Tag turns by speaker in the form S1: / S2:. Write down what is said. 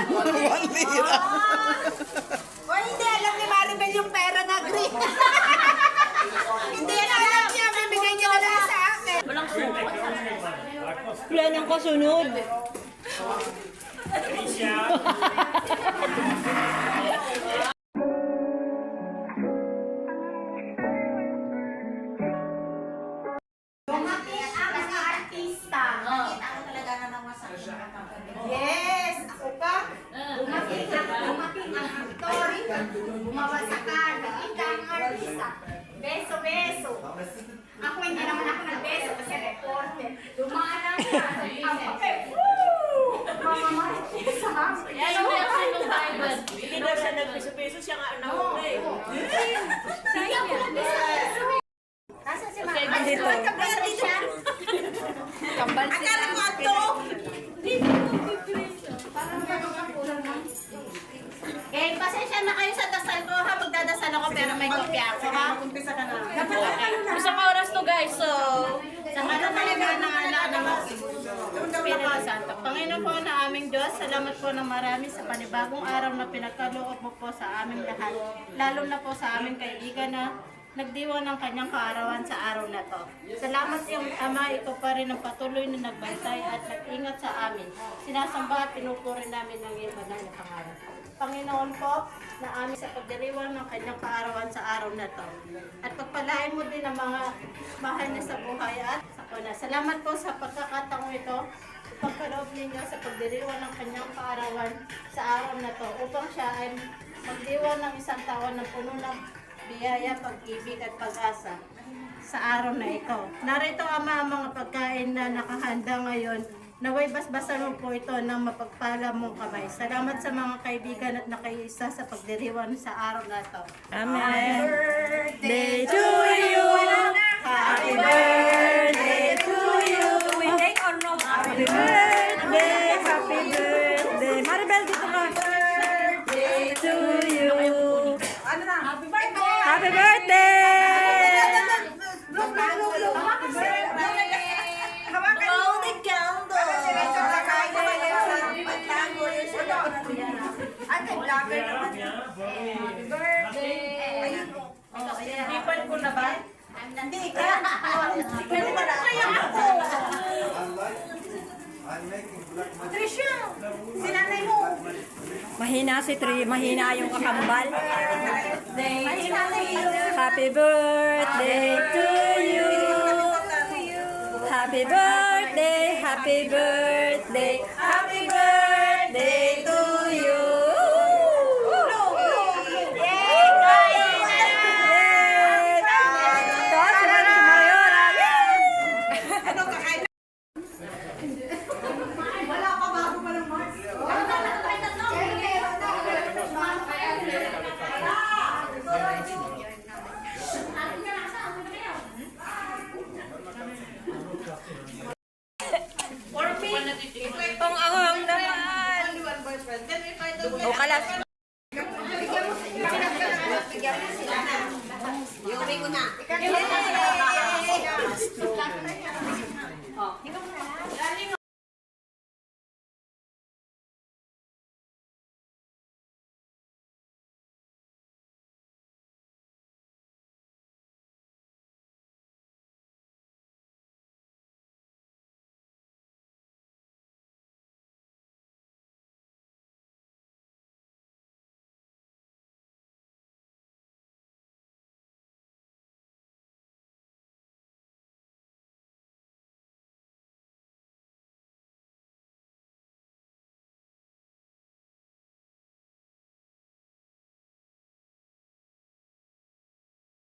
S1: 1 lira.
S2: O hindi alam ni Maribel yung pera na green. Hindi na alam niya, bibigay niya na lang sa akin.
S3: Walang suko.
S4: Wala nang kasunod.
S2: Dumating ang mga artista. Nakita ko talaga na namasak. Yes! Ako pa. Dumating ang aktor. Gumawa sa kan. Nakita ang artista. Beso-beso. Ako hindi naman ako nag-beso kasi reporter. Dumaan ang papel. Woo! Mga marites sa amin.
S3: Yan ang reaction ng Bible.
S4: Hindi daw siya nagpiso-piso, siya nga nauna eh.
S2: Hindi ako nag-beso. Nasaan si Mama? Ay,
S4: dito.
S2: kaya dito.
S3: Kambal
S2: Akala ko ato. Eh, pasensya na kayo sa dasal ko ha. Magdadasal ako pero may kopya ako ha. Umpisa ka na.
S3: Isang oras to guys, so...
S2: Sa ano talaga na Espiritu Santo. Panginoon po na aming Diyos, salamat po ng marami sa panibagong araw na pinagkaloob mo po sa aming lahat. Lalo na po sa aming kaibigan na nagdiwa ng kanyang kaarawan sa araw na to. Salamat yung Ama, ito pa rin ang patuloy na nagbantay at nag-ingat sa amin. Sinasamba at pinupuri namin ng iyong banal na pangalan. Panginoon po, na amin sa pagdiriwang ng kanyang kaarawan sa araw na to. At pagpalain mo din ang mga mahal na sa buhay at sa kuna. Salamat po sa pagkakataong ito, pagkaloob ninyo sa pagdiriwang ng kanyang kaarawan sa araw na to, upang siya ay magdiwa ng isang taon na puno ng biyaya, pag-ibig at pag-asa sa araw na ito. Narito, Ama, ang mga pagkain na nakahanda ngayon. Naway basbasan mo po ito ng mapagpala mong kamay. Salamat sa mga kaibigan at nakaisa sa pagdiriwang sa araw na ito.
S4: Amen.
S2: Happy birthday
S4: to you.
S2: Happy birthday to you.
S4: We take or no? Happy birthday, happy birthday. Maribel, dito ka. Birthday to you.
S2: Happy birthday!
S4: Happy birthday!
S2: Blow the candle! Happy birthday!
S4: Ipan ko na ba?
S2: Hindi ka! Pwede ba na kaya ako? Trisha! Sinanay mo!
S4: Mahina si Tri, mahina yung kakambal.
S2: Mahina na yun!
S4: Happy birthday to you. Happy birthday, happy birthday, happy birthday to you. Yay! Tapos sila si Mariora.
S2: Wala pa bago pa ng Mars.
S4: Ang ahang naman. O kalas.